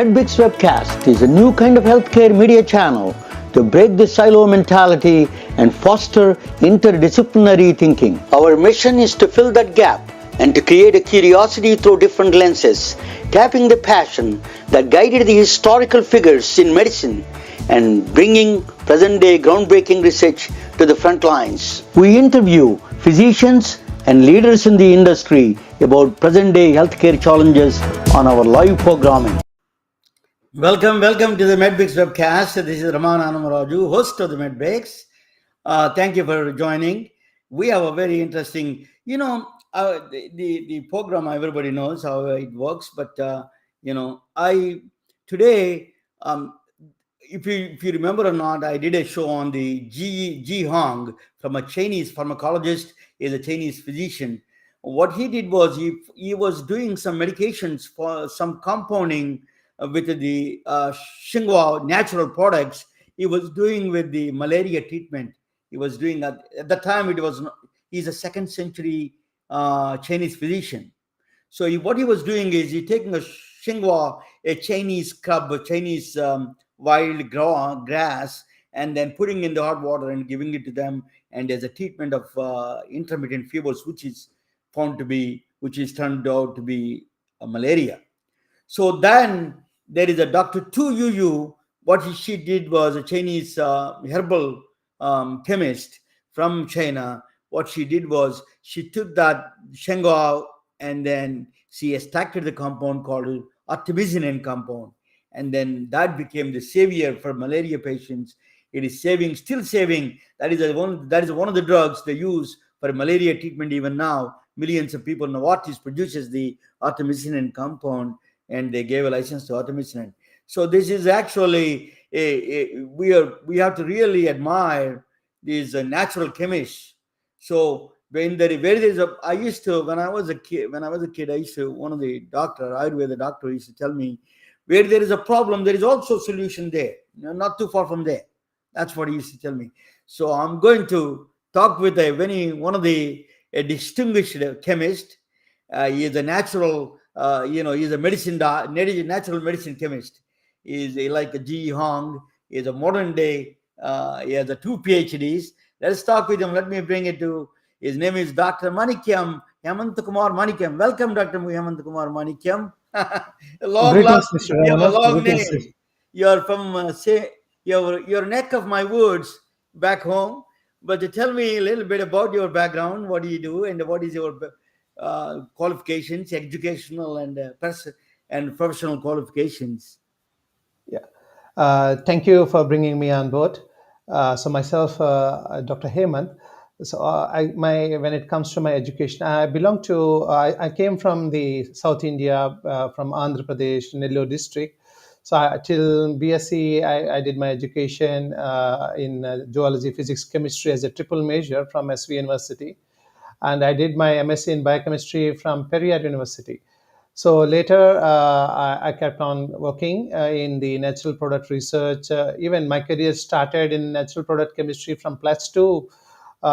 MedBix webcast is a new kind of healthcare media channel to break the silo mentality and foster interdisciplinary thinking. Our mission is to fill that gap and to create a curiosity through different lenses, tapping the passion that guided the historical figures in medicine and bringing present-day groundbreaking research to the front lines. We interview physicians and leaders in the industry about present-day healthcare challenges on our live programming. Welcome to the MedBix webcast. This is Raman Anamaraju, host of the MedBix. Thank you for joining. We have a very interesting, the program, everybody knows how it works, but today, if you remember or not, I did a show on the Ji Hong from a Chinese pharmacologist, is a Chinese physician. What he did was he was doing some medications for some compounding with the Xinhua natural products. He was doing with the malaria treatment. He was doing that at the time. He's a second century Chinese physician. So what he was doing is he taking a Xinhua, a Chinese crab, a Chinese wild grass, and then putting in the hot water and giving it to them, and as a treatment of intermittent fevers, which is turned out to be malaria. So then there is a Dr. Tu Yu. What she did was a Chinese herbal chemist from China. What she did was she took that Xinhua and then she extracted the compound called artemisinin compound, and then that became the savior for malaria patients. It is still saving. That is one of the drugs they use for malaria treatment even now. Millions of people. Novartis produces the artemisinin compound, and they gave a license to artemisinin. So this is actually we have to really admire these natural chemists. So when there is I used to, when I was a kid, I used to, one of the Ayurveda doctor used to tell me, where there is a problem, there is also a solution there, not too far from there. That's what he used to tell me. So I'm going to talk with a distinguished chemist. He is a natural, he's a natural medicine chemist. He's like a Ji Hong. He's a modern day. He has 2 PhDs. Let's talk with him. Let me bring it to. His name is Dr. Manikyam Hemanthkumar Manikyam. Welcome, Dr. Hemanthkumar Manikyam. You have a long name. You're from your neck of my woods back home. But tell me a little bit about your background. What do you do, and what is your qualifications, educational and professional qualifications? Yeah. Thank you for bringing me on board. So myself, Dr. Hemanth. So when it comes to my education, I came from the South India, from Andhra Pradesh, Nellore district. So till BSc, I did my education in zoology, physics, chemistry as a triple major from SV University. And I did my MSc in biochemistry from Periyar University. So later, I kept on working in the natural product research. Even my career started in natural product chemistry from +2,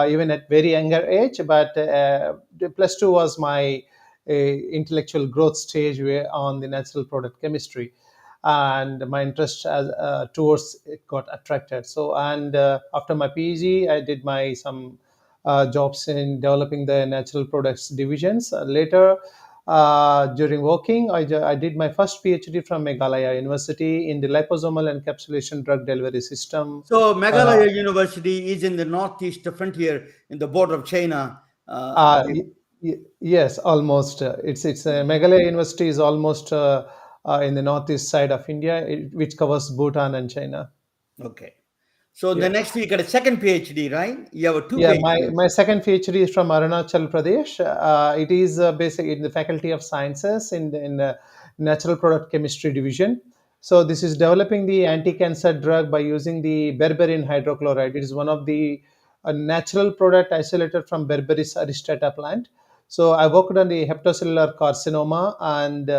even at very younger age. But the +2 was my intellectual growth stage on the natural product chemistry, and my interest towards it got attracted. So, and after my PG, I did some jobs in developing the natural products divisions. Later, during working, I did my first PhD from Meghalaya University in the liposomal encapsulation drug delivery system. So Meghalaya University is in the northeast frontier in the border of China. Yes, almost. It's Meghalaya University is almost in the northeast side of India, which covers Bhutan and China. Okay. So the next you got a second PhD, right? You have 2 PhDs. My second PhD is from Arunachal Pradesh. It is basically in the Faculty of Sciences in the Natural Product Chemistry Division. So this is developing the anti-cancer drug by using the berberine hydrochloride. It is one of the natural product isolated from Berberis aristata plant. So I worked on the hepatocellular carcinoma, and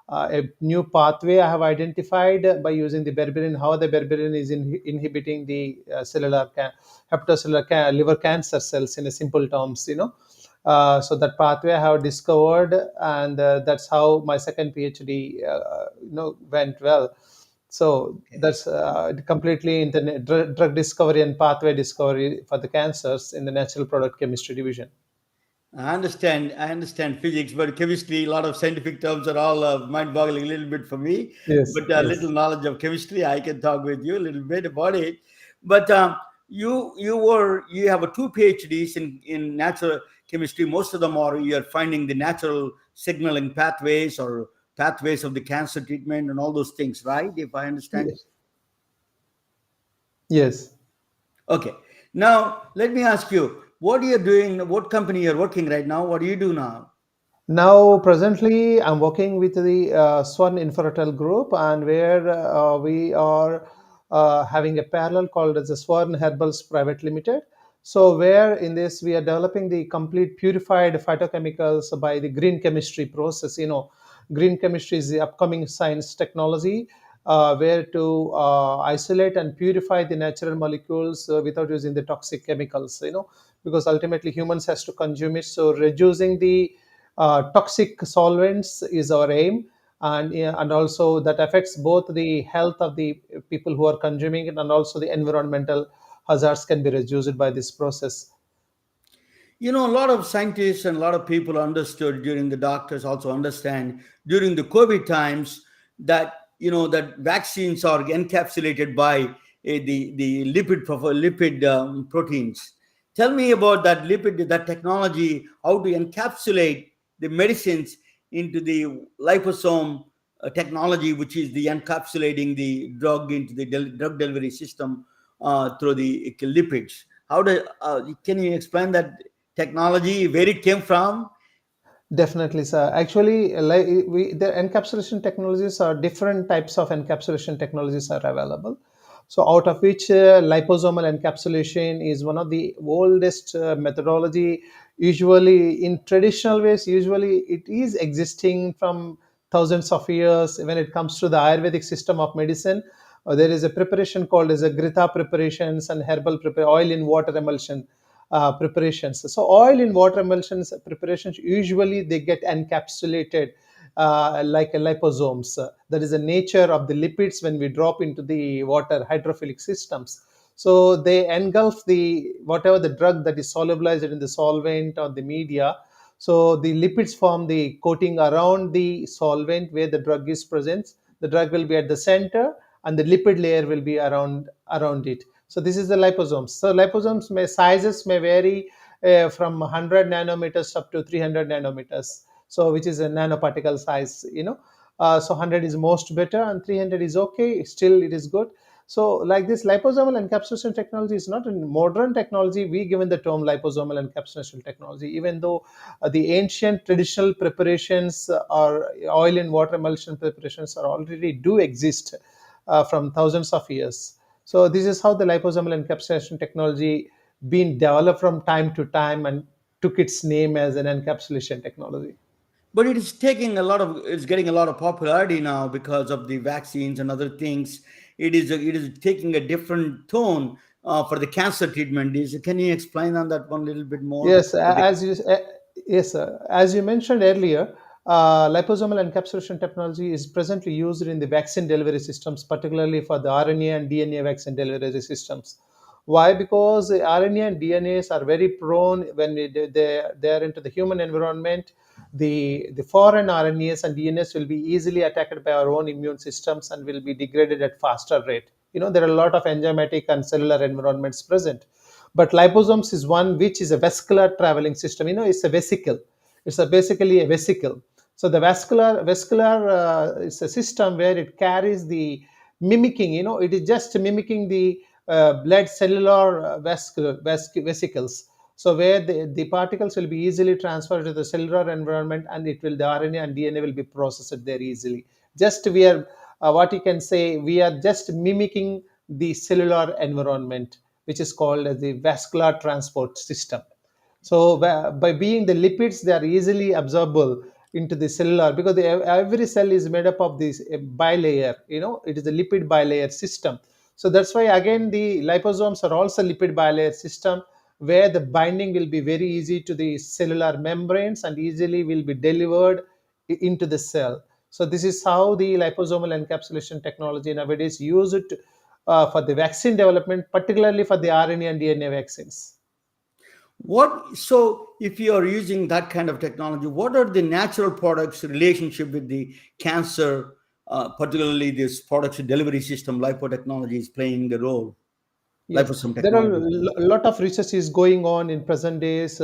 a new pathway I have identified by using the berberine, how the berberine is inhibiting the hepatocellular liver cancer cells in a simple terms, So that pathway I have discovered, and that's how my second PhD went well. So Okay. that's completely in the drug discovery and pathway discovery for the cancers in the natural product chemistry division. I understand. I understand physics, but chemistry, a lot of scientific terms are all mind-boggling a little bit for me. Yes, But a little yes. knowledge of chemistry, I can talk with you a little bit about it. But you have a two PhDs in natural chemistry. Most of them are you're finding the natural signaling pathways or pathways of the cancer treatment and all those things, right? If I understand. Yes. Yes. Okay. Now let me ask you, what you're doing, what company you're working right now? What do you do now? Now, presently, I'm working with the Swan Infratel Group, and where we are having a parallel called as the Swan Herbals Private Limited. So, where in this we are developing the complete purified phytochemicals by the green chemistry process. Green chemistry is the upcoming science technology where to isolate and purify the natural molecules without using the toxic chemicals. Because ultimately humans has to consume it. So, reducing the toxic solvents is our aim, and also that affects both the health of the people who are consuming it, and also the environmental hazards can be reduced by this process. A lot of scientists and a lot of people understood during the doctors also understand during the COVID times that that vaccines are encapsulated by the lipid proteins. Tell me about that technology, how to encapsulate the medicines into the liposome technology, which is the encapsulating the drug into the drug delivery system through the lipids. Can you explain that technology, where it came from? Definitely, sir. Actually, the encapsulation technologies are different types of encapsulation technologies are available. So, out of which liposomal encapsulation is one of the oldest methodology. Usually, in traditional ways, usually it is existing from thousands of years. When it comes to the Ayurvedic system of medicine, there is a preparation called as a Grita preparations and herbal oil in water emulsion preparations. So oil in water emulsions preparations usually they get encapsulated like a liposomes. That is the nature of the lipids when we drop into the water hydrophilic systems. So they engulf the whatever the drug that is solubilized in the solvent or the media. So the lipids form the coating around the solvent where the drug is present. The drug will be at the center, and the lipid layer will be around it. So this is the liposomes. So liposomes sizes may vary from 100 nanometers up to 300 nanometers. So which is a nanoparticle size. So 100 is most better, and 300 is okay. Still, it is good. So, like this, liposomal encapsulation technology is not a modern technology. We given the term liposomal encapsulation technology, even though the ancient traditional preparations or oil and water emulsion preparations are already do exist from thousands of years. So, this is how the liposomal encapsulation technology been developed from time to time and took its name as an encapsulation technology. But it's getting a lot of popularity now because of the vaccines and other things. It is taking a different tone for the cancer treatment. Can you explain on that one a little bit more? Yes, yes, sir. As you mentioned earlier, liposomal encapsulation technology is presently used in the vaccine delivery systems, particularly for the RNA and DNA vaccine delivery systems. Why? Because the RNA and DNAs are very prone when they are into the human environment. The foreign RNAs and DNAs will be easily attacked by our own immune systems and will be degraded at faster rate. There are a lot of enzymatic and cellular environments present, but liposomes is one which is a vascular traveling system. It's a vesicle. It's basically a vesicle. So the vascular is a system where it carries the mimicking. It is just mimicking the blood cellular vesicles. So where the particles will be easily transferred to the cellular environment, and the RNA and DNA will be processed there easily. Just we are what you can say, we are just mimicking the cellular environment, which is called as the vascular transport system. So by being the lipids, they are easily absorbable into the cellular, because every cell is made up of this bilayer. It is a lipid bilayer system. So that's why again the liposomes are also lipid bilayer system, where the binding will be very easy to the cellular membranes and easily will be delivered into the cell. So this is how the liposomal encapsulation technology nowadays use it for the vaccine development, particularly for the RNA and DNA vaccines. What so if you are using that kind of technology, what are the natural products relationship with the cancer, particularly this products delivery system, lipotechnology is playing the role, Yes, liposome there are technology? a lot of research is going on in present days,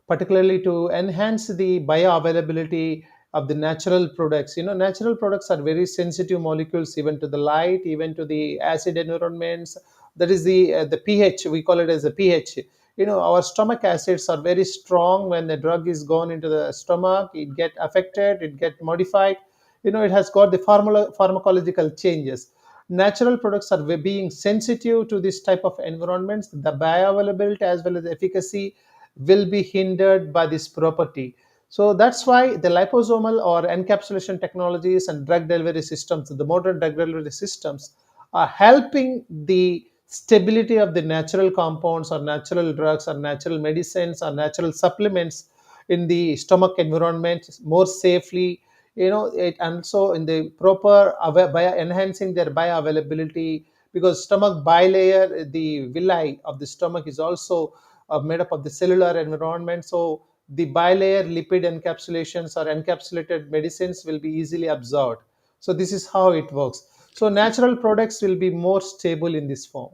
particularly to enhance the bioavailability of the natural products. Natural products are very sensitive molecules, even to the light, even to the acid environments. That is the pH. We call it as a pH. Our stomach acids are very strong. When the drug is gone into the stomach, it get affected, it get modified. It has got the pharmacological changes. Natural products are being sensitive to this type of environments. The bioavailability as well as efficacy will be hindered by this property. So that's why the liposomal or encapsulation technologies and drug delivery systems, the modern drug delivery systems, are helping the stability of the natural compounds or natural drugs or natural medicines or natural supplements in the stomach environment more safely. It also in the proper by enhancing their bioavailability, because stomach bilayer, the villi of the stomach is also made up of the cellular environment. So the bilayer lipid encapsulations or encapsulated medicines will be easily absorbed. So this is how it works. So natural products will be more stable in this form.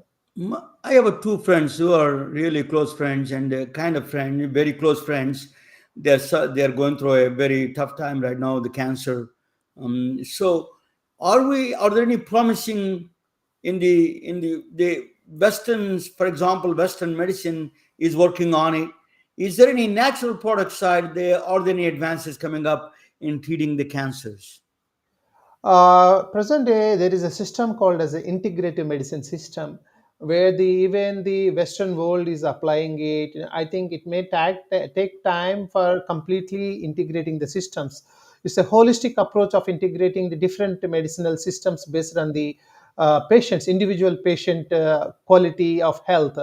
I have two friends who are really close friends and kind of friend, very close friends. They're going through a very tough time right now, the cancer. So, are there any promising in the Westerns, for example, Western medicine is working on it. Is there any natural product side there? Are there any advances coming up in treating the cancers? Present day, there is a system called as the integrative medicine system, where even the Western world is applying it. I think it may take time for completely integrating the systems. It's a holistic approach of integrating the different medicinal systems based on the patient's individual patient quality of health.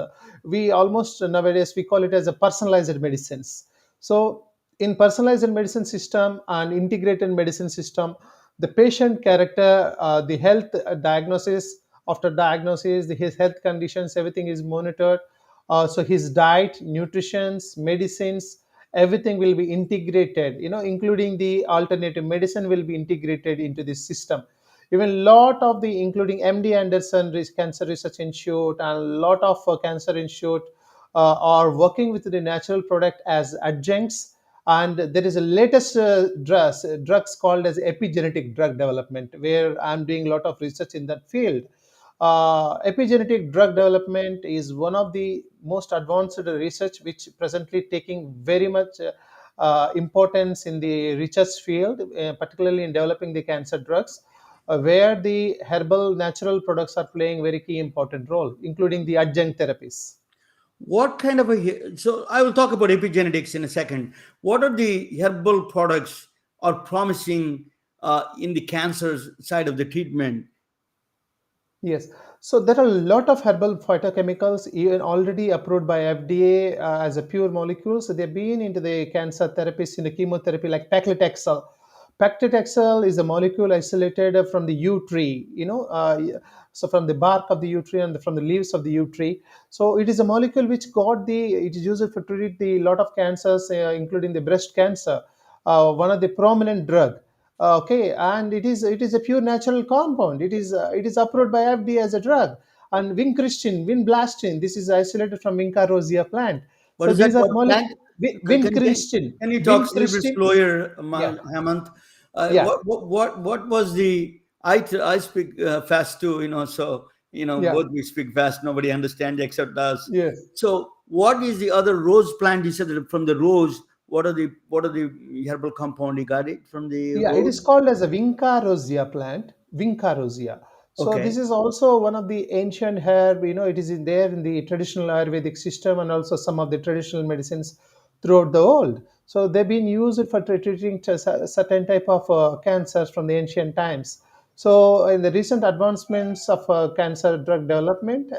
We almost nowadays we call it as a personalized medicines. So in personalized medicine system and integrated medicine system, the patient character, the health diagnosis, after diagnosis, his health conditions, everything is monitored. So his diet, nutritions, medicines, everything will be integrated, including the alternative medicine will be integrated into this system. Even lot of the including MD Anderson Cancer Research Institute and a lot of cancer institute are working with the natural product as adjuncts. And there is a latest drugs called as epigenetic drug development, where I'm doing a lot of research in that field. Epigenetic drug development is one of the most advanced research which presently taking very much importance in the research field, particularly in developing the cancer drugs, where the herbal natural products are playing very key important role, including the adjunct therapies. What kind of so I will talk about epigenetics in a second. What are the herbal products are promising in the cancer side of the treatment? Yes. So there are a lot of herbal phytochemicals even already approved by FDA as a pure molecule. So they've been into the cancer therapies in the chemotherapy like paclitaxel. Paclitaxel is a molecule isolated from the yew tree, so from the bark of the yew tree and from the leaves of the yew tree. So it is a molecule which it is used for treat the lot of cancers, including the breast cancer. One of the prominent drug. Okay, and it is a pure natural compound. It is approved by FDA as a drug. And vinblastin, this is isolated from Vinca rosea plant. What So is that? these are What plant? vincristin, Can you talk a little bit vincristin. slower, Yeah, Hemanth? yeah, What was the? I speak fast too, So yeah. both we speak fast. Nobody understands except us. Yes. So, what is the other rose plant? You said that from the rose. What are the herbal compound you got it from the Yeah, it is rose? called as a Vinca rosea plant. Vinca rosea. So this Okay. is also one of the ancient herb. It is in there in the traditional Ayurvedic system and also some of the traditional medicines throughout the world. So they've been used for treating certain type of cancers from the ancient times. So in the recent advancements of cancer drug development,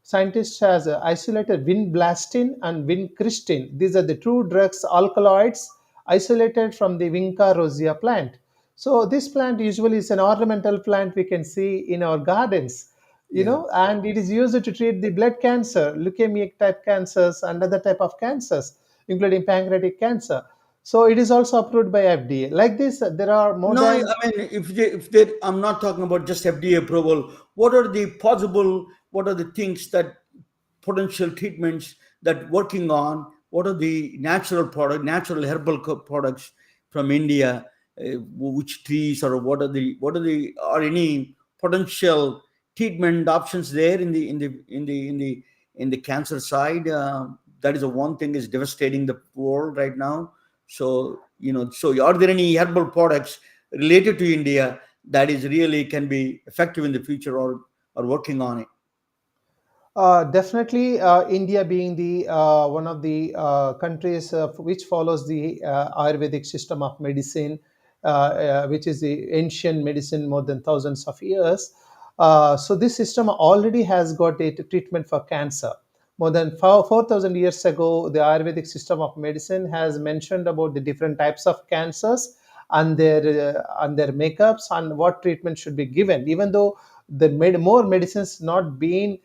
scientists has isolated vinblastine and vincristine. These are the two drugs alkaloids isolated from the Vinca rosea plant. So this plant usually is an ornamental plant we can see in our gardens, Yeah. and it is used to treat the blood cancer, leukemic type cancers, and other type of cancers, including pancreatic cancer. So it is also approved by FDA. Like this, there are more No, I than mean, if they, I'm not talking about just FDA approval. What are the possible? What are the things that potential treatments that working on? What are the natural herbal products from India? Which trees or are any potential treatment options there in the cancer side? That is the one thing is devastating the world right now. So are there any herbal products related to India that is really can be effective in the future or working on it? Definitely, India being the one of the countries which follows the Ayurvedic system of medicine, which is the ancient medicine more than thousands of years. So this system already has got a treatment for cancer. More than 4,000 years ago, the Ayurvedic system of medicine has mentioned about the different types of cancers and their makeups and what treatment should be given. Even though more medicines not being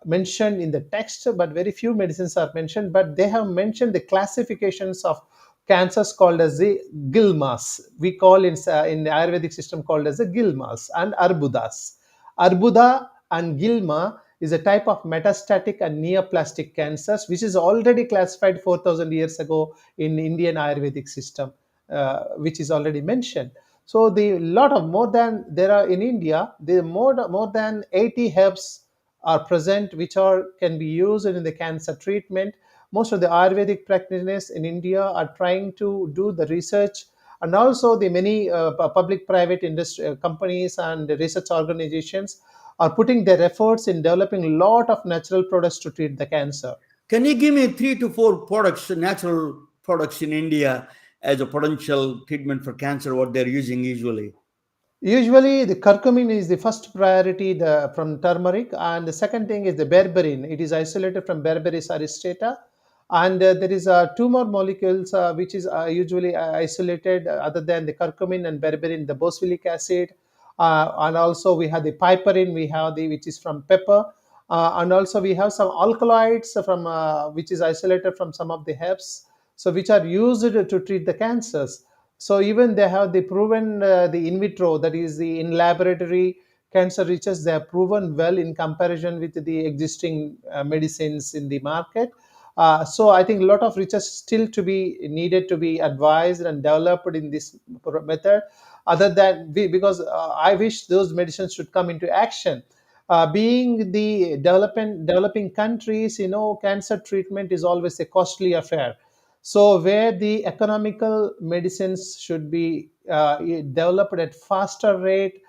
mentioned in the text, but very few medicines are mentioned. But they have mentioned the classifications of cancers called as the gilmas. We call in the Ayurvedic system called as the gilmas and arbudas. Arbuda and gilma is a type of metastatic and neoplastic cancers, which is already classified 4,000 years ago in Indian Ayurvedic system, which is already mentioned. So the lot of more than there are in India, there are more than 80 herbs are present which are can be used in the cancer treatment. Most of the Ayurvedic practitioners in India are trying to do the research, and also the many public private industry companies and research organizations are putting their efforts in developing a lot of natural products to treat the cancer. Can you give me 3 to 4 products, natural products in India as a potential treatment for cancer? What they're using usually? Usually, the curcumin is the first priority from turmeric, and the second thing is the berberine. It is isolated from Berberis aristata, and there is two more molecules which is usually isolated other than the curcumin and berberine, the boswellic acid, and also we have the piperine. We have the which is from pepper, and also we have some alkaloids from which is isolated from some of the herbs, so which are used to treat the cancers. So even they have the proven the in vitro, that is the in laboratory cancer research, they have proven well in comparison with the existing medicines in the market. So I think a lot of research still to be needed to be advised and developed in this method. Other than because I wish those medicines should come into action. Being the developing countries, cancer treatment is always a costly affair. So where the economical medicines should be developed at faster rate,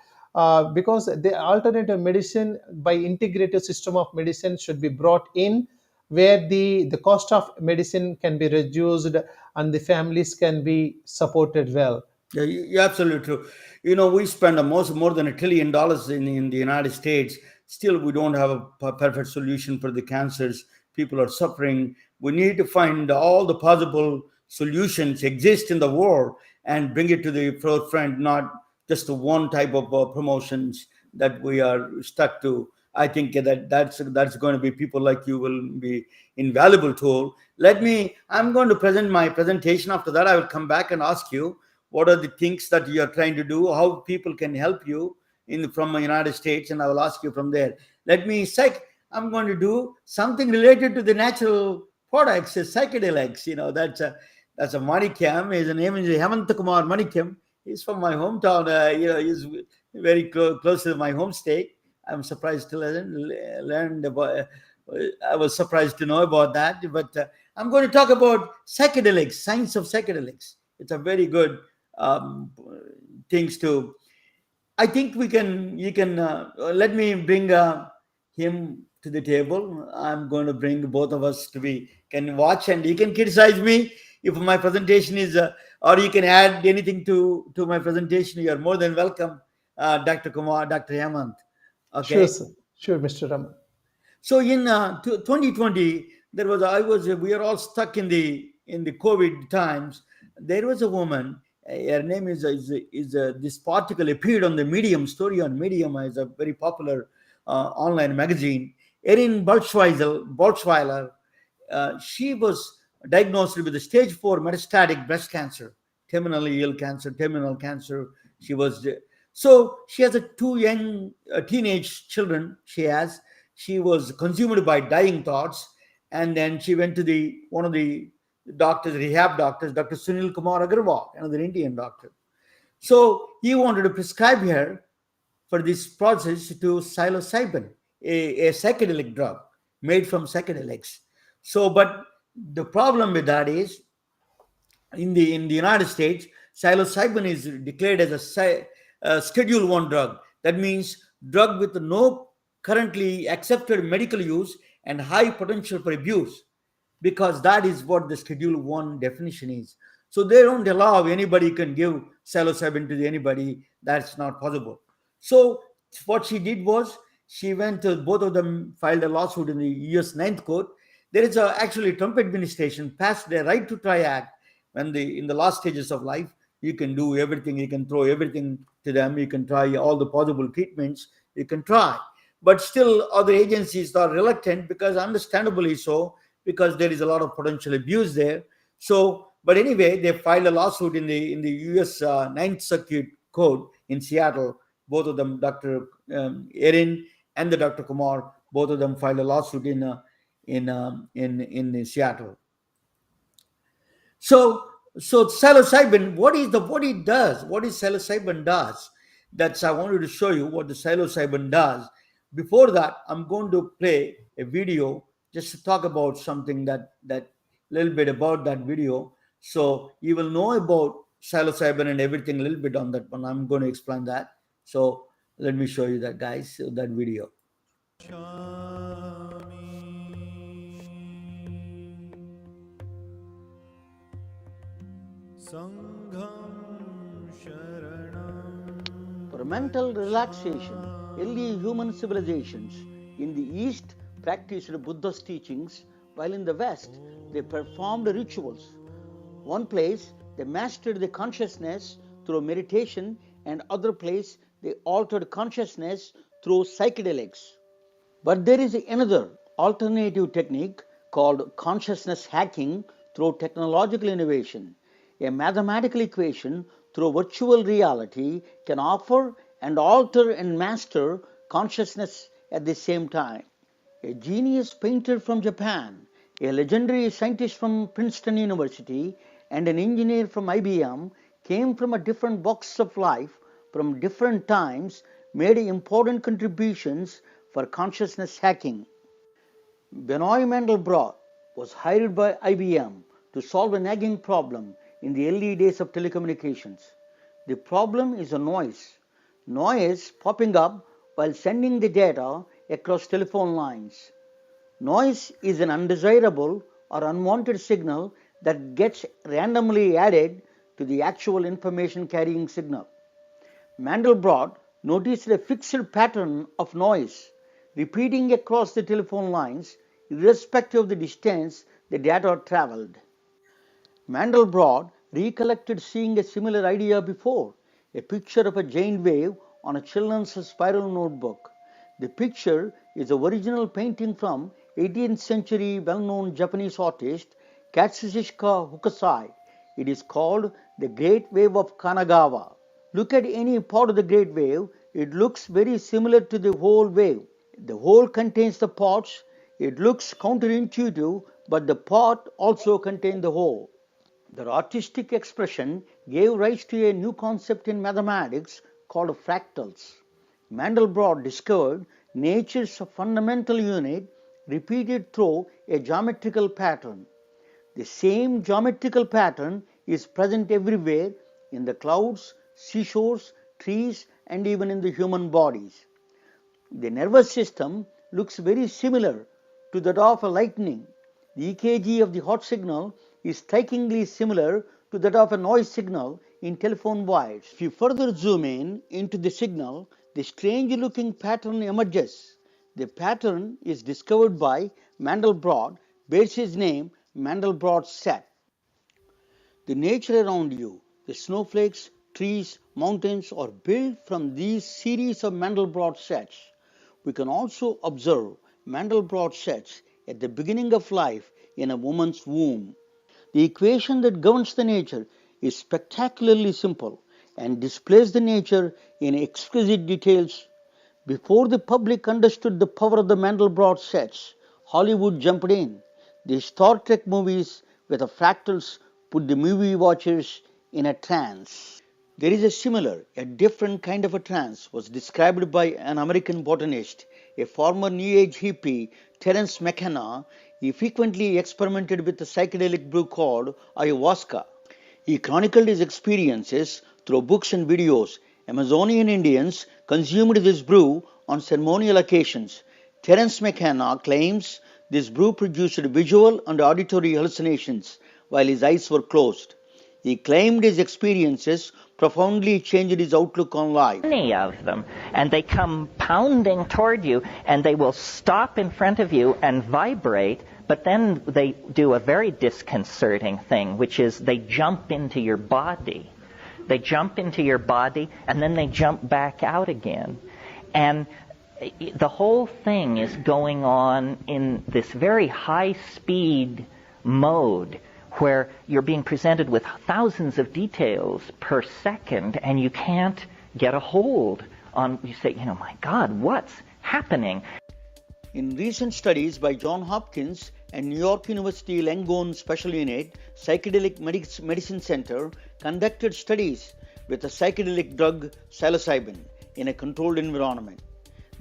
because the alternative medicine by integrative system of medicine should be brought in, where the cost of medicine can be reduced and the families can be supported well. Yeah, you're absolutely true. We spend more than $1 trillion in the United States. Still, we don't have a perfect solution for the cancers. People are suffering. We need to find all the possible solutions exist in the world and bring it to the forefront, not just the one type of promotions that we are stuck to. I think that's going to be people like you will be invaluable tool. I'm going to present my presentation. After that, I will come back and ask you what are the things that you are trying to do, how people can help you from the United States, and I will ask you from there. I'm going to do something related to the natural products, psychedelics. That's a Manikyam. His name is Hemanthkumar Manikyam. He's from my hometown. He's very close to my home state. I'm surprised to learn about. I was surprised to know about that. But I'm going to talk about psychedelics, science of psychedelics. It's a very good um, things to. I think we can. You can let me bring him to the table. I'm going to bring both of us to be can watch, and you can criticize me if my presentation is, or you can add anything to my presentation. You are more than welcome, Dr. Kumar, Dr. Hemanth. Sure, Okay. sir. Sure, Mr. Raman. So in 2020, we are all stuck in the COVID times. There was a woman. Her name is this article appeared on the Medium story on Medium, is a very popular online magazine. Erin Boltzweiler, she was diagnosed with the stage 4 metastatic breast cancer, terminal cancer. She was so she has two young teenage children. She was consumed by dying thoughts, and then she went to the one of the doctors, rehab doctors, Dr. Sunil Kumar Agarwal, another Indian doctor. So he wanted to prescribe her for this process to psilocybin, a psychedelic drug made from psychedelics. So, but the problem with that is in the United States, psilocybin is declared as a Schedule One drug. That means drug with no currently accepted medical use and high potential for abuse, because that is what the Schedule One definition is. So they don't allow anybody can give psilocybin to anybody. That's not possible. So what she did was she went to both of them filed a lawsuit in the U.S. Ninth Court. There is actually Trump administration passed the Right to Try Act. When in the last stages of life, you can do everything. You can throw everything to them. You can try all the possible treatments. You can try, but still other agencies are reluctant, because understandably so, because there is a lot of potential abuse there. So, but anyway, they filed a lawsuit in the U.S. Ninth Circuit Court in Seattle. Both of them, Dr. Erin and the Dr. Kumar, both of them filed a lawsuit in Seattle. So, so psilocybin, what it does? What is psilocybin does? That's I wanted to show you what the psilocybin does. Before that, I'm going to play a video just to talk about something that little bit about that video, so you will know about psilocybin and everything a little bit on that one. I'm going to explain that. So let me show you that, guys, that video. For mental relaxation, early human civilizations in the East practiced Buddha's teachings, while in the West they performed rituals. One place they mastered the consciousness through meditation, and other place they altered consciousness through psychedelics. But there is another alternative technique called consciousness hacking through technological innovation. A mathematical equation through virtual reality can offer and alter and master consciousness at the same time. A genius painter from Japan, a legendary scientist from Princeton University, and an engineer from IBM came from a different walks of life, from different times, made important contributions for consciousness hacking. Benoit Mandelbrot was hired by IBM to solve a nagging problem in the early days of telecommunications. The problem is a noise popping up while sending the data across telephone lines. Noise is an undesirable or unwanted signal that gets randomly added to the actual information carrying signal. Mandelbrot noticed a fixed pattern of noise repeating across the telephone lines irrespective of the distance the data traveled. Mandelbrot recollected seeing a similar idea before, a picture of a giant wave on a children's spiral notebook. The picture is the original painting from 18th century well-known Japanese artist Katsushika Hokusai. It is called the Great Wave of Kanagawa. Look at any part of the great wave, it looks very similar to the whole wave. The whole contains the parts. It looks counterintuitive, but the part also contains the whole. Their artistic expression gave rise to a new concept in mathematics called fractals. Mandelbrot discovered nature's fundamental unit repeated through a geometrical pattern. The same geometrical pattern is present everywhere in the clouds, seashores, trees, and even in the human bodies. The nervous system looks very similar to that of a lightning. The EKG of the heart signal is strikingly similar to that of a noise signal in telephone wires. If you further zoom in into the signal, the strange looking pattern emerges. The pattern is discovered by Mandelbrot, bears his name Mandelbrot set. The nature around you, the snowflakes, trees, mountains are built from these series of Mandelbrot sets. We can also observe Mandelbrot sets at the beginning of life in a woman's womb. The equation that governs the nature is spectacularly simple and displays the nature in exquisite details. Before the public understood the power of the Mandelbrot sets, Hollywood jumped in. The Star Trek movies with the fractals put the movie watchers in a trance. There is a similar, a different kind of a trance was described by an American botanist, a former New Age hippie, Terence McKenna. He frequently experimented with a psychedelic brew called ayahuasca. He chronicled his experiences through books and videos. Amazonian Indians consumed this brew on ceremonial occasions. Terence McKenna claims this brew produced visual and auditory hallucinations while his eyes were closed. He claimed his experiences profoundly changed his outlook on life. Many of them, and they come pounding toward you, and they will stop in front of you and vibrate, but then they do a very disconcerting thing, which is they jump into your body. They jump into your body, and then they jump back out again. And the whole thing is going on in this very high-speed mode where you're being presented with thousands of details per second, and you can't get a hold on, you say, my God, what's happening? In recent studies by Johns Hopkins and New York University Langone Special Unit Psychedelic Medicine Center conducted studies with the psychedelic drug psilocybin in a controlled environment.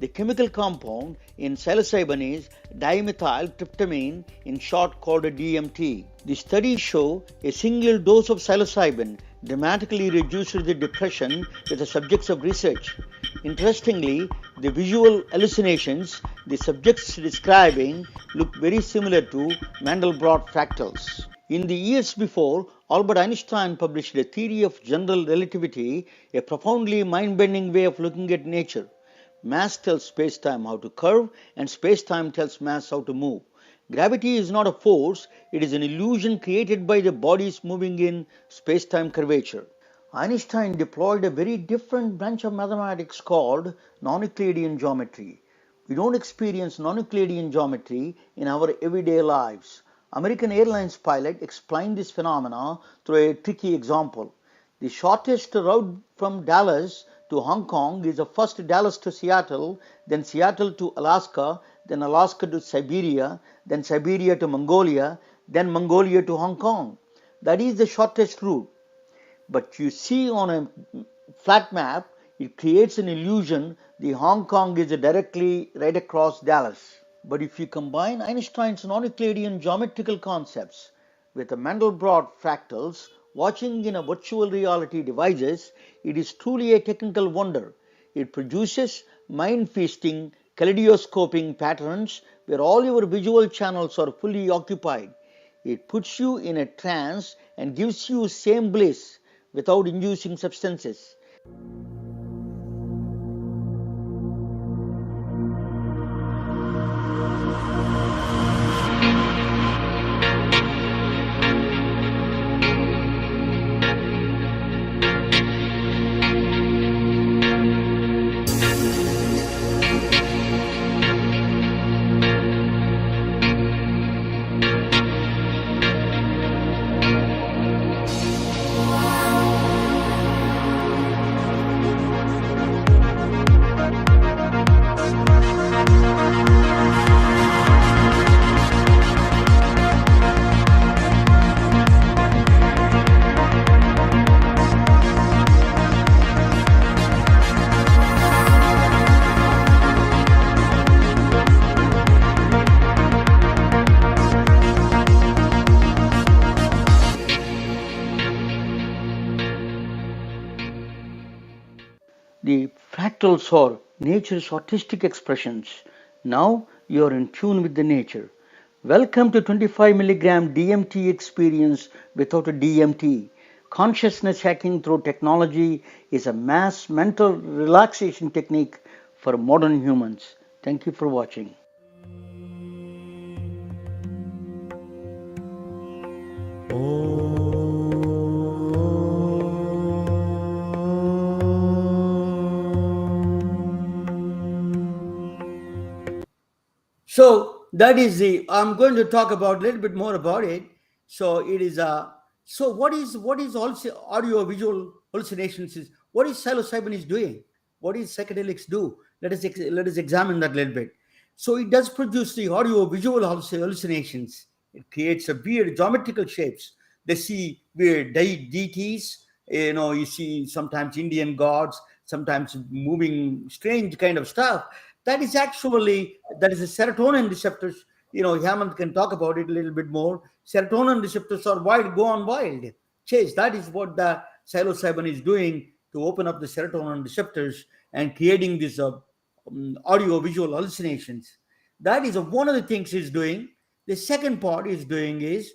The chemical compound in psilocybin is dimethyltryptamine, in short called a DMT. The studies show a single dose of psilocybin dramatically reduced the depression with the subjects of research. Interestingly, the visual hallucinations the subjects describing look very similar to Mandelbrot fractals. In the years before, Albert Einstein published a theory of general relativity, a profoundly mind-bending way of looking at nature. Mass tells space-time how to curve, and space-time tells mass how to move. Gravity is not a force, it is an illusion created by the bodies moving in space-time curvature. Einstein deployed a very different branch of mathematics called non-Euclidean geometry. We don't experience non-Euclidean geometry in our everyday lives. American Airlines pilot explained this phenomena through a tricky example. The shortest route from Dallas to Hong Kong is first Dallas to Seattle, then Seattle to Alaska, then Alaska to Siberia, then Siberia to Mongolia, then Mongolia to Hong Kong. That is the shortest route. But you see on a flat map, it creates an illusion the Hong Kong is directly right across Dallas. But if you combine Einstein's non-Euclidean geometrical concepts with the Mandelbrot fractals, watching in a virtual reality devices, it is truly a technical wonder. It produces mind-feasting, kaleidoscoping patterns where all your visual channels are fully occupied. It puts you in a trance and gives you same bliss without inducing substances. The fractals are nature's artistic expressions. Now you are in tune with the nature. Welcome to 25 milligram DMT experience without a DMT. Consciousness hacking through technology is a mass mental relaxation technique for modern humans. Thank you for watching. So that is the. I'm going to talk about a little bit more about it. So it is a. So what is also audio visual hallucinations is what is psilocybin is doing? What is psychedelics do? Let us examine that a little bit. So it does produce the audio visual hallucinations. It creates a weird geometrical shapes. They see weird deities. You see sometimes Indian gods, sometimes moving strange kind of stuff. That is a serotonin receptors. Hemanth can talk about it a little bit more. Serotonin receptors are wild, go on wild chase. That is what the psilocybin is doing to open up the serotonin receptors and creating these audio visual hallucinations. That is one of the things he's doing. The second part he's doing is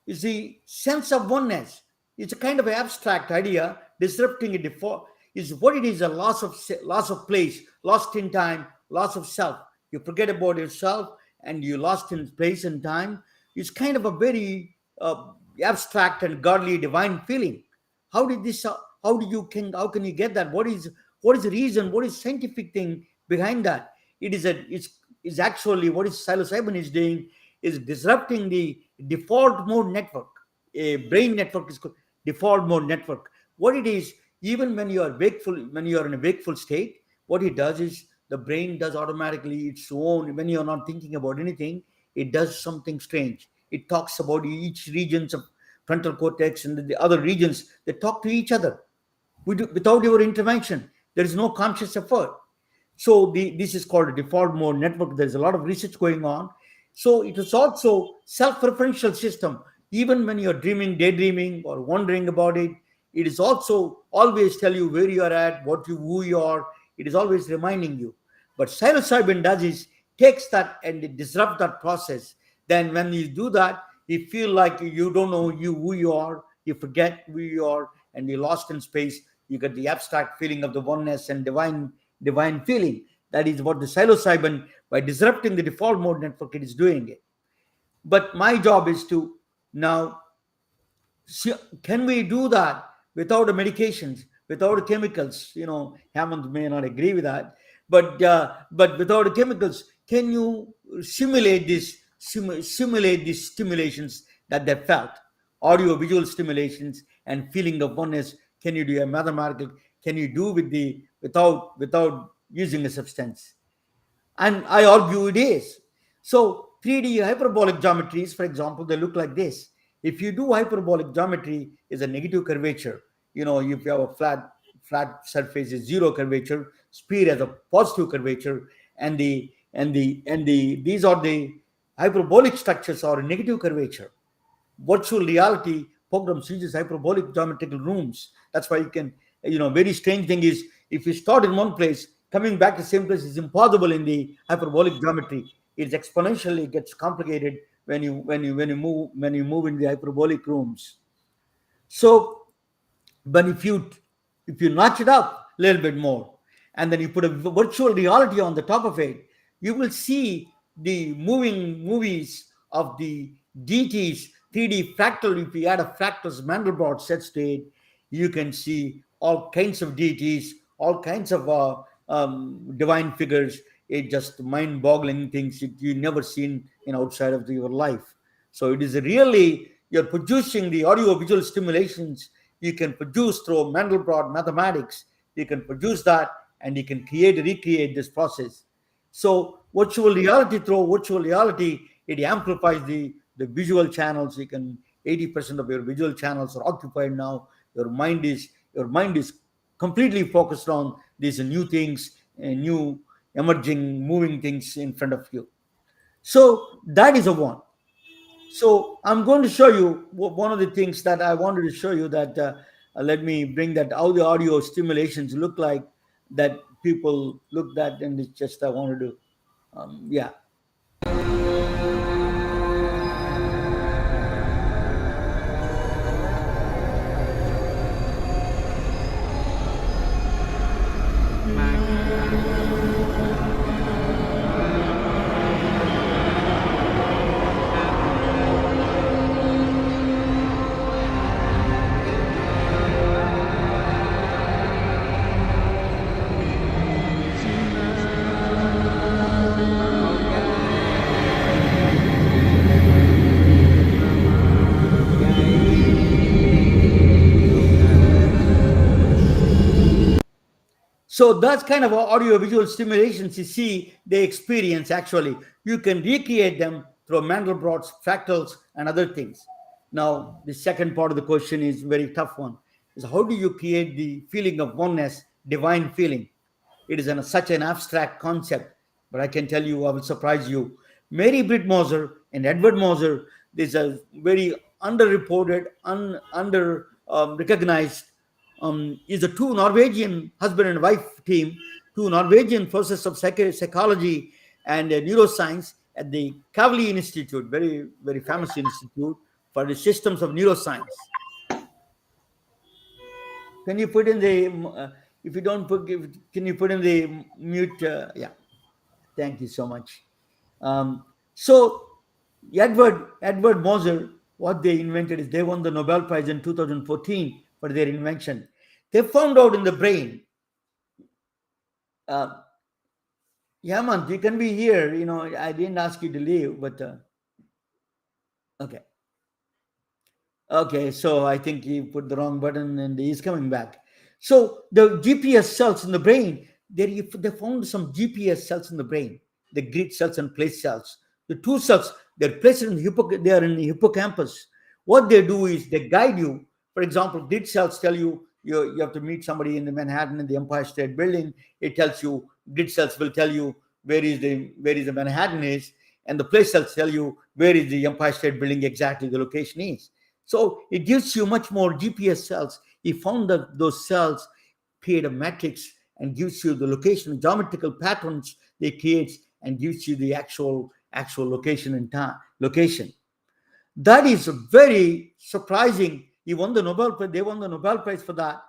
the sense of oneness. It's a kind of abstract idea. Disrupting a default is what it is: a loss of place, lost in time, loss of self. You forget about yourself and you lost in space and time. It's kind of a very abstract and godly, divine feeling. How did this? How do you can? How can you get that? What is the reason? What is scientific thing behind that? It is a. It's actually what is psilocybin is doing is disrupting the default mode network. A brain network is called default mode network. What it is, even when you are wakeful, when you are in a wakeful state, what it does is the brain does automatically its own. When you are not thinking about anything, it does something strange. It talks about each regions of frontal cortex and the other regions. They talk to each other without your intervention. There is no conscious effort. So this is called a default mode network. There's a lot of research going on. So it is also self-referential system. Even when you're dreaming, daydreaming, or wondering about it, it is also always tell you where you are at, who you are. It is always reminding you. But psilocybin does is takes that and it disrupts that process. Then when you do that, you feel like you don't know who you are. You forget who you are, and you're lost in space. You get the abstract feeling of the oneness and divine feeling. That is what the psilocybin, by disrupting the default mode network, it is doing it. But my job is to now see, can we do that without the medications, without the chemicals? Hemanth may not agree with that, but without the chemicals, can you simulate these stimulations that they felt, audio visual stimulations and feeling of oneness? Can you do a mathematical? Can you do without using a substance? And I argue it is. So 3D hyperbolic geometries, for example, they look like this. If you do hyperbolic geometry, is a negative curvature. If you have a flat surface, is zero curvature. Sphere has a positive curvature, and these are the hyperbolic structures are a negative curvature. Virtual reality programs uses hyperbolic geometrical rooms. That's why you can, very strange thing is if you start in one place, coming back to the same place is impossible in the hyperbolic geometry. It's exponentially gets complicated when you move in the hyperbolic rooms. So, but if you notch it up a little bit more, and then you put a virtual reality on the top of it, you will see the moving movies of the deities, 3D fractal. If you add a fractals Mandelbrot sets to it, you can see all kinds of deities, all kinds of divine figures. It's just mind-boggling things that you never seen in outside of your life. So it is really, you're producing the audio-visual stimulations you can produce through Mandelbrot mathematics. You can produce that, and you can recreate this process. So virtual reality, it amplifies the visual channels. You can 80% of your visual channels are occupied now. Your mind is completely focused on these new things, new emerging, moving things in front of you. So that is a one. So I'm going to show you one of the things that I wanted to show you. That let me bring that how the audio stimulations look like that people looked at, and it's just I wanted to, yeah. So that's kind of audio visual stimulations you see, they experience actually. You can recreate them through Mandelbrot's fractals and other things. Now, the second part of the question is very tough one. Is how do you create the feeling of oneness, divine feeling? It is such an abstract concept, but I can tell you, I will surprise you. Mary Britt Moser and Edward Moser, there's a very underreported, under recognized, is a two Norwegian husband and wife team, two Norwegian professors of psychology and neuroscience at the Kavli Institute, very, very famous institute for the systems of neuroscience. Can you put in the, if you don't put, can you put in the mute? Yeah, thank you so much. So Edward Moser, what they invented is they won the Nobel Prize in 2014 for their invention. They found out in the brain. Hemanth, you can be here. You know, I didn't ask you to leave, but okay. Okay, so I think he put the wrong button and he's coming back. So the GPS cells in the brain, they found some GPS cells in the brain, the grid cells and place cells. The two cells, they're placed in they are in the hippocampus. What they do is they guide you. For example, grid cells tell you, you have to meet somebody in the Manhattan in the Empire State Building. It tells you, grid cells will tell you where is the Manhattan is, and the place cells tell you where is the Empire State Building exactly the location is. So it gives you much more GPS cells. He found that those cells create a matrix and gives you the location, geometrical patterns they create, and gives you the actual location and time location. That is very surprising. He won the Nobel Prize. They won the Nobel Prize for that.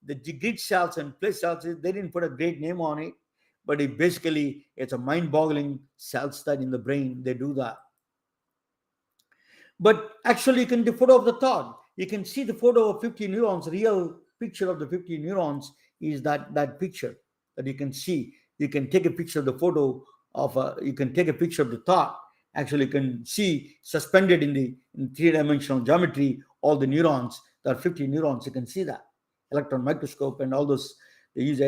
The grid cells and place cells, they didn't put a great name on it, but it's a mind-boggling cells that in the brain they do that. But actually, you can do photo of the thought. You can see the photo of 50 neurons. Real picture of the 50 neurons is that picture that you can see. You can take a picture of the photo of. You can take a picture of the thought. Actually, you can see suspended in three-dimensional geometry all the neurons. There are 50 neurons. You can see that electron microscope and all those. They use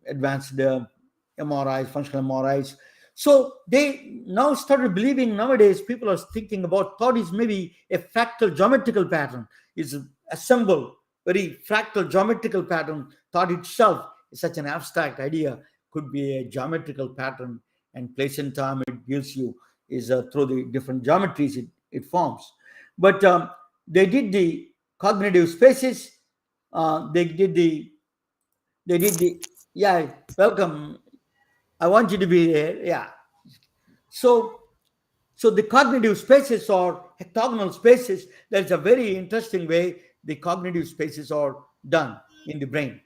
advanced MRIs, functional MRIs. So they now started believing nowadays people are thinking about thought is maybe a fractal geometrical pattern. It's assembled, very fractal geometrical pattern. Thought itself is such an abstract idea, could be a geometrical pattern, and place and time it gives you is through the different geometries it forms. But they did the cognitive spaces. They did the yeah, welcome. I want you to be there. Yeah. So the cognitive spaces or hectagonal spaces, that's a very interesting way the cognitive spaces are done in the brain.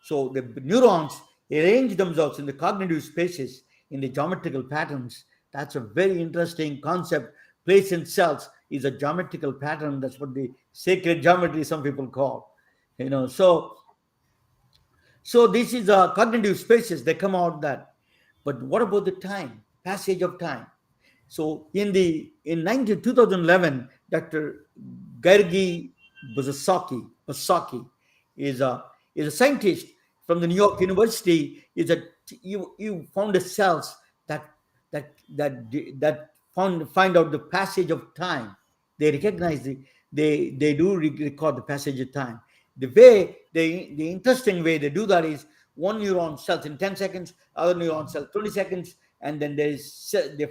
So the neurons arrange themselves in the cognitive spaces in the geometrical patterns. That's a very interesting concept. Place in cells is a geometrical pattern. That's what the sacred geometry some people call. So this is cognitive spaces. They come out that. But what about the time, passage of time? So in 2011, Dr. Gergi Basaki is a scientist from the New York University. You found the cells that find out the passage of time. They recognize they do record the passage of time. The interesting way they do that is one neuron cells in 10 seconds, other neuron cells 20 seconds, and then they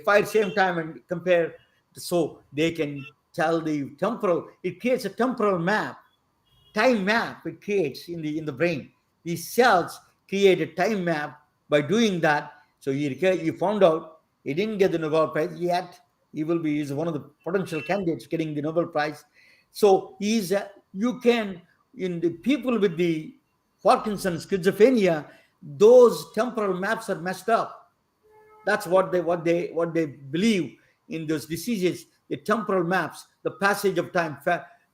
fire same time and compare, so they can tell the temporal. It creates a temporal map, time map. It creates in the brain. These cells create a time map by doing that. So you found out he didn't get the Nobel Prize yet. He's one of the potential candidates getting the Nobel Prize. So you can, in the people with the Parkinson's, schizophrenia, those temporal maps are messed up. That's what they believe in those diseases. The temporal maps, the passage of time,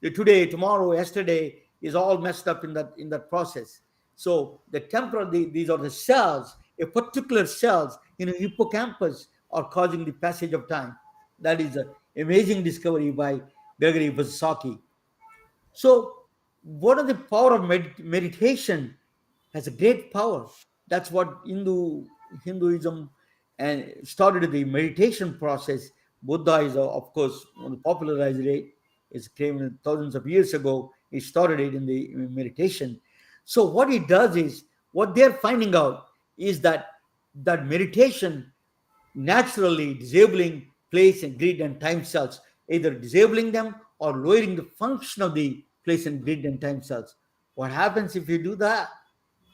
the today, tomorrow, yesterday is all messed up in that process. So the temporal, these are the cells, a particular cells in a hippocampus are causing the passage of time. That is an amazing discovery by Gregory Vasaki. So what are the power of meditation? Has a great power. That's what Hinduism and started the meditation process. Buddha is, of course, one of the popularized it. It came thousands of years ago. He started it in the meditation. So what it does is, what they're finding out is that meditation naturally disabling place and grid and time cells, either disabling them or lowering the function of the place and grid and time cells. What happens if you do that?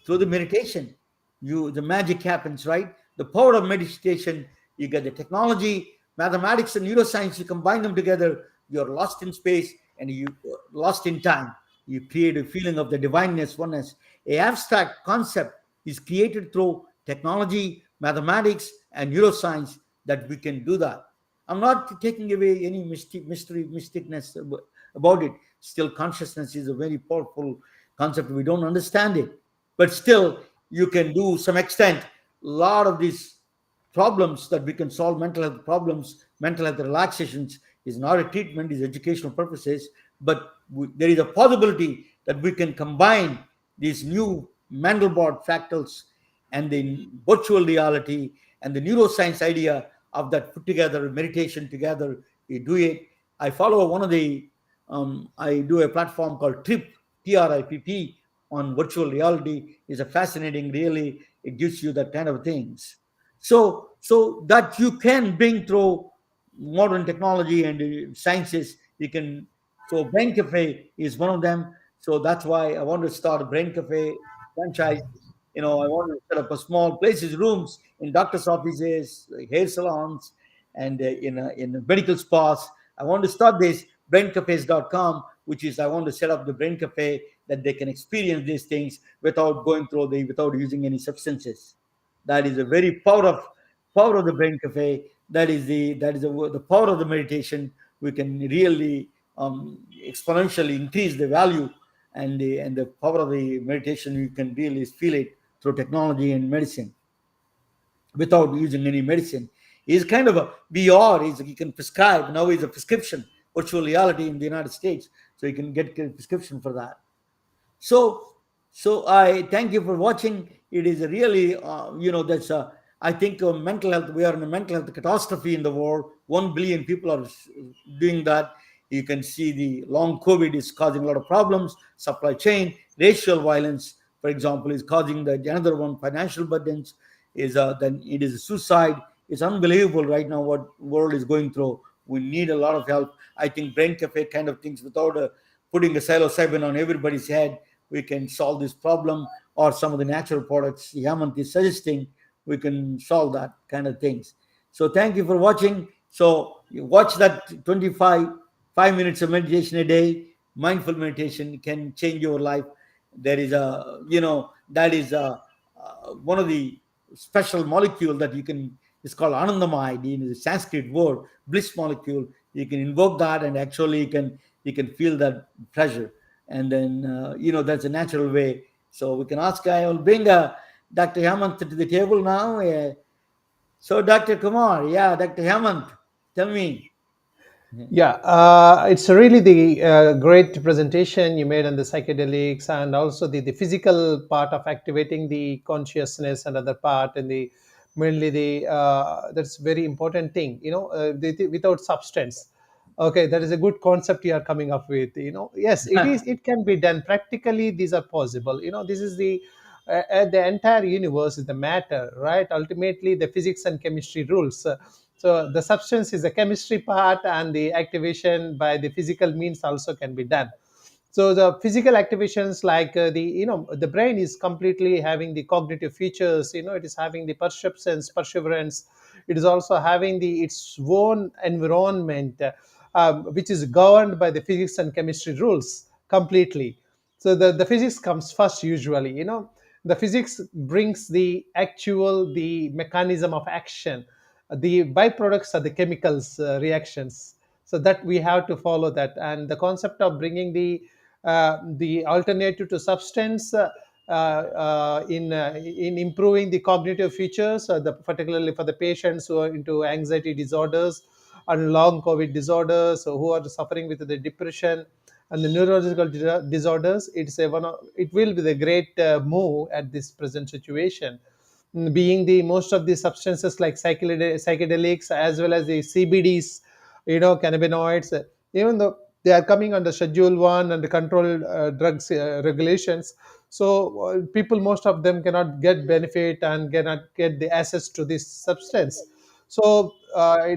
Through the meditation, the magic happens, right? The power of meditation, you get the technology, mathematics and neuroscience, you combine them together, you're lost in space and you lost in time. You create a feeling of the divineness, oneness. A abstract concept is created through technology, mathematics and neuroscience, that we can do that. I'm not taking away any mysticness about it. Still, consciousness is a very powerful concept. We don't understand it, but still, you can do some extent a lot of these problems that we can solve. Mental health problems, mental health relaxations is not a treatment, is educational purposes, but there is a possibility that we can combine these new Mandelbrot fractals and the virtual reality and the neuroscience idea of that put together meditation together. We do it. I follow one of the I do a platform called TRIP on virtual reality. Is a fascinating, really. It gives you that kind of things. So that you can bring through modern technology and sciences. You can. So Brain Cafe is one of them. So that's why I want to start a Brain Cafe franchise. I want to set up a small places, rooms in doctors' offices, like hair salons, and in medical spas. I want to start this braincafes.com, which is I want to set up the brain cafe that they can experience these things without going through without using any substances. That is a very power of the brain cafe. The power of the meditation. We can really exponentially increase the value and the power of the meditation. You can really feel it through technology and medicine without using any medicine. Is kind of a VR. Is you can prescribe now is a prescription virtual reality in the United States, so you can get a prescription for that. So I thank you for watching. It is a really that's I think mental health. We are in a mental health catastrophe in the world. 1 billion people are doing that. You can see the long COVID is causing a lot of problems. Supply chain, racial violence, for example, is causing another one. Financial burdens is then it is suicide. It's unbelievable right now what world is going through. We need a lot of help. I think brain cafe kind of things without putting a psilocybin on everybody's head, we can solve this problem, or some of the natural products Hemanth is suggesting, we can solve that kind of things. So thank you for watching. So you watch that 5 minutes of meditation a day. Mindful meditation can change your life. There is that is one of the special molecule that you can, it's called anandamide in the Sanskrit word, bliss molecule. You can invoke that and actually you can feel that pleasure. And then that's a natural way. So we can ask. I will bring Dr. Hemanth to the table now. So Dr. Kumar, yeah, Dr. Hemanth, tell me. Yeah, it's really the great presentation you made on the psychedelics, and also the physical part of activating the consciousness, and other part, and the mainly the that's very important thing. Without substance. Okay, that is a good concept you are coming up with. Yes, it is. It can be done practically. These are possible. This is the entire universe is the matter, right? Ultimately, the physics and chemistry rules. So the substance is the chemistry part, and the activation by the physical means also can be done. So the physical activations, like the brain is completely having the cognitive features. It is having the perceptions, perseverance. It is also having its own environment, which is governed by the physics and chemistry rules completely. So the physics comes first usually. The physics brings the mechanism of action. The byproducts are the chemicals reactions, so that we have to follow that. And the concept of bringing the alternative to substance, in improving the cognitive features, particularly for the patients who are into anxiety disorders and long COVID disorders, who are suffering with the depression, and the neurological disorders, it will be the great move at this present situation. Being the most of the substances like psychedelics as well as the CBDs, cannabinoids, even though they are coming under Schedule 1 and the controlled drugs regulations, so people, most of them cannot get benefit and cannot get the access to this substance. So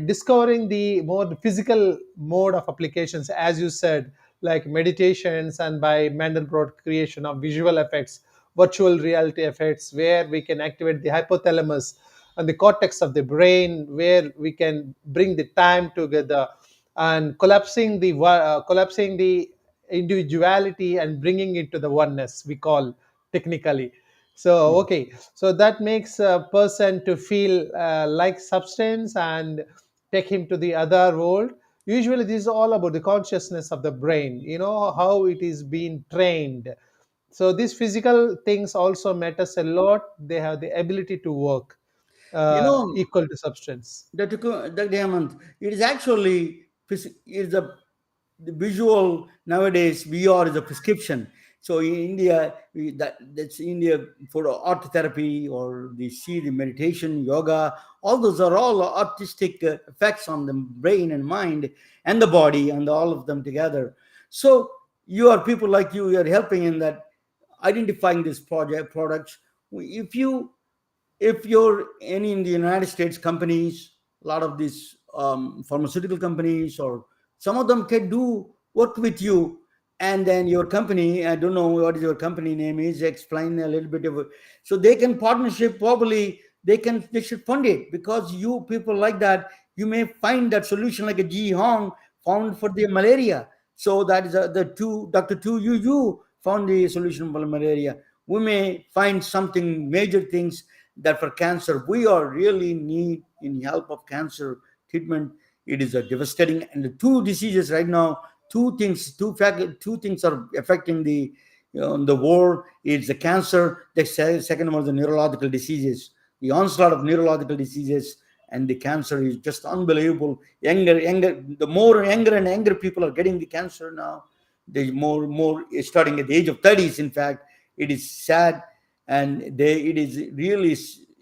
discovering the more physical mode of applications, as you said, like meditations, and by Mandelbrot creation of visual effects, virtual reality effects, where we can activate the hypothalamus and the cortex of the brain, where we can bring the time together and collapsing the individuality and bringing it to the oneness, we call technically. So okay, so that makes a person to feel like substance and take him to the other world. Usually this is all about the consciousness of the brain, how it is being trained. So these physical things also matters a lot. They have the ability to work You know, equal to substance. Dr. Hemanth, it is actually it is the visual nowadays. VR is a prescription. So in India, that's India for art therapy, or the see the meditation, yoga. All those are all artistic effects on the brain and mind and the body, and all of them together. So you are people like you are helping in that, identifying these products. If you're any in the United States companies, a lot of these pharmaceutical companies, or some of them can do work with you, and then your company, I don't know what is your company name is, explain a little bit of it. So they can partnership, probably they should fund it, because you people like that, you may find that solution like a Ji Hong found for the malaria. So that is the two Dr. Tu you found the solution for malaria. We may find something major things that for cancer we are really need in help of cancer treatment. It is a devastating, and the two diseases right now, two things are affecting the world. It's the cancer, the second one is the neurological diseases, the onslaught of neurological diseases. And the cancer is just unbelievable. Younger, the more younger and younger people are getting the cancer now. There's more starting at the age of 30s. In fact, it is sad. And it is really,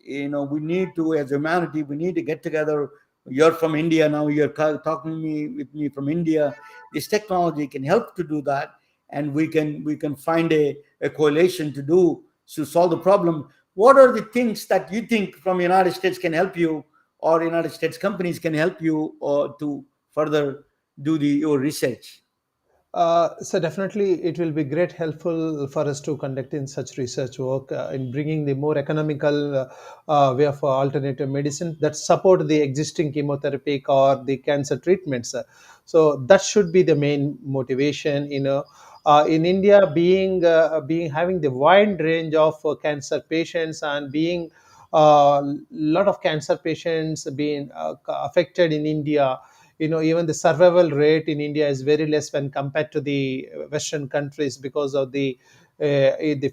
we need to, as humanity, we need to get together. You're from India now, you're talking with me from India. This technology can help to do that, and we can find a coalition to solve the problem. What are the things that you think from United States can help you, or United States companies can help you, or to further do your research? So definitely it will be great helpful for us to conduct in such research work in bringing the more economical way of alternative medicine that support the existing chemotherapeutic or the cancer treatments. So that should be the main motivation. In India, being having the wide range of cancer patients, and being lot of cancer patients being affected in India. Even the survival rate in India is very less when compared to the Western countries, because of the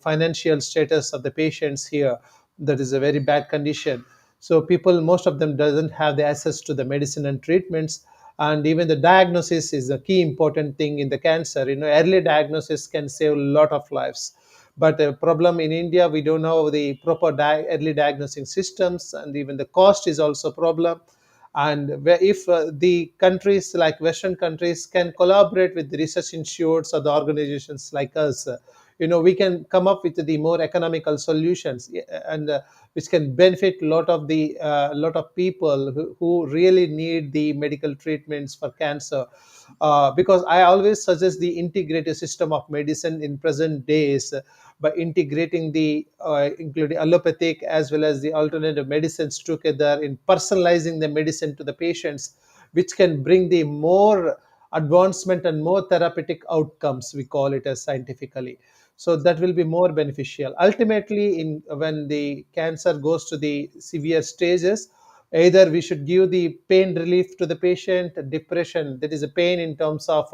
financial status of the patients here. That is a very bad condition. So people, most of them doesn't have the access to the medicine and treatments. And even the diagnosis is a key important thing in the cancer. Early diagnosis can save a lot of lives. But the problem in India, we don't know the proper early diagnosing systems, and even the cost is also a problem. And if the countries like Western countries can collaborate with the research institutes or the organizations like us, we can come up with the more economical solutions, and which can benefit lot of people who really need the medical treatments for cancer. Because I always suggest the integrated system of medicine in present days, by integrating the including allopathic as well as the alternative medicines together, in personalizing the medicine to the patients, which can bring the more advancement and more therapeutic outcomes, we call it as scientifically. So that will be more beneficial ultimately. In when the cancer goes to the severe stages, either we should give the pain relief to the patient. Depression, that is a pain in terms of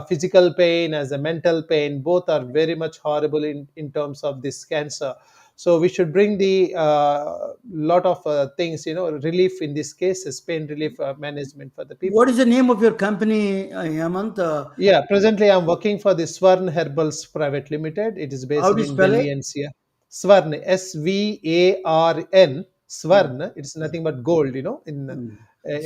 physical pain as a mental pain, both are very much horrible in terms of this cancer. So we should bring the lot of things, relief in these cases, pain relief management for the people. What is the name of your company, Hemanth? Yeah, presently I'm working for the Swarn Herbals Private Limited. It is How based do you in spell Delhi it? NCR. Swarn, Svarn. Mm, Swarn. It's nothing but gold, mm. in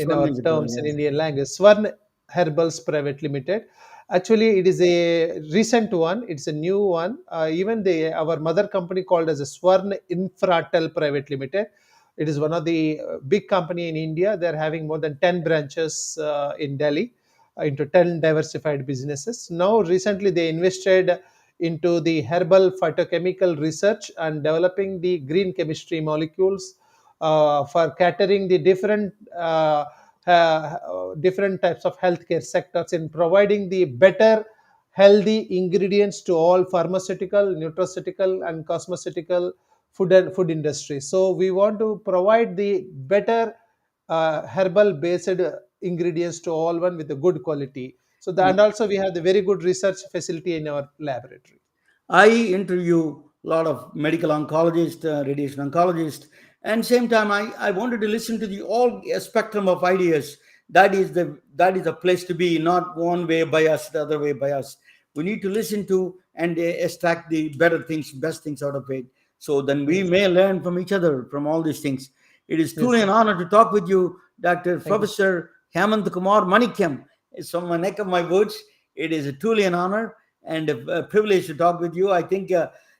Swan our means gold, terms in yes. Indian language. Swarn Herbals Private Limited. Actually, it is a recent one. It's a new one. Even our mother company called as a Swarn Infratel Private Limited. It is one of the big company in India. They're having more than 10 branches in Delhi into 10 diversified businesses. Now, recently, they invested into the herbal phytochemical research and developing the green chemistry molecules for catering the different types of healthcare sectors in providing the better healthy ingredients to all pharmaceutical, nutraceutical, and cosmeceutical food industry. So we want to provide the better herbal based ingredients to all one with a good quality. So and also we have the very good research facility in our laboratory. I interview a lot of medical oncologists, radiation oncologists, and same time I wanted to listen to the all spectrum of ideas. That is a place to be, not one way bias, the other way bias. We need to listen to and extract the better things, best things out of it. So then we Yes, may learn from each other from all these things. It is yes, truly sir. an honor to talk with you, Dr. Thank you. Professor Hemanthkumar Manikyam. It's from my neck of my woods. It is truly an honor and a privilege to talk with you. I think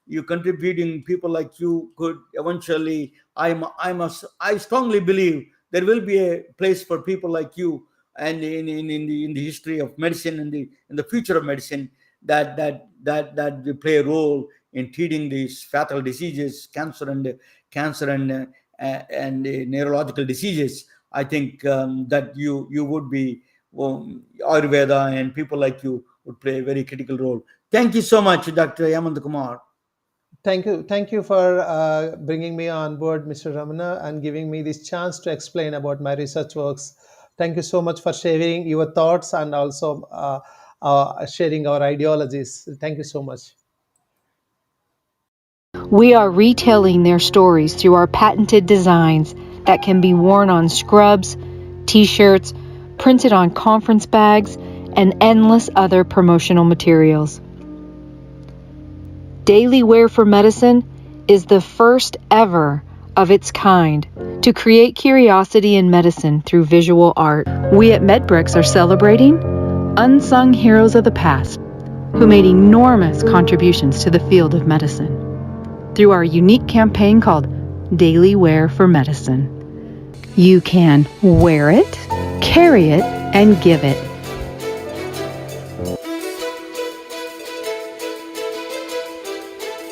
you contributing people like you could eventually. I strongly believe there will be a place for people like you, and in the history of medicine, in the future of medicine, that will play a role in treating these fatal diseases, cancer and neurological diseases. I think that you would be, well, Ayurveda and people like you would play a very critical role. Thank you so much, Dr. Hemanth Kumar. Thank you for bringing me on board, Mr. Ramana, and giving me this chance to explain about my research works. Thank you so much for sharing your thoughts and also sharing our ideologies. Thank you so much. We are retelling their stories through our patented designs that can be worn on scrubs, t-shirts, printed on conference bags, and endless other promotional materials. Daily Wear for Medicine is the first ever of its kind to create curiosity in medicine through visual art. We at MedBricks are celebrating unsung heroes of the past who made enormous contributions to the field of medicine through our unique campaign called Daily Wear for Medicine. You can wear it, carry it, and give it.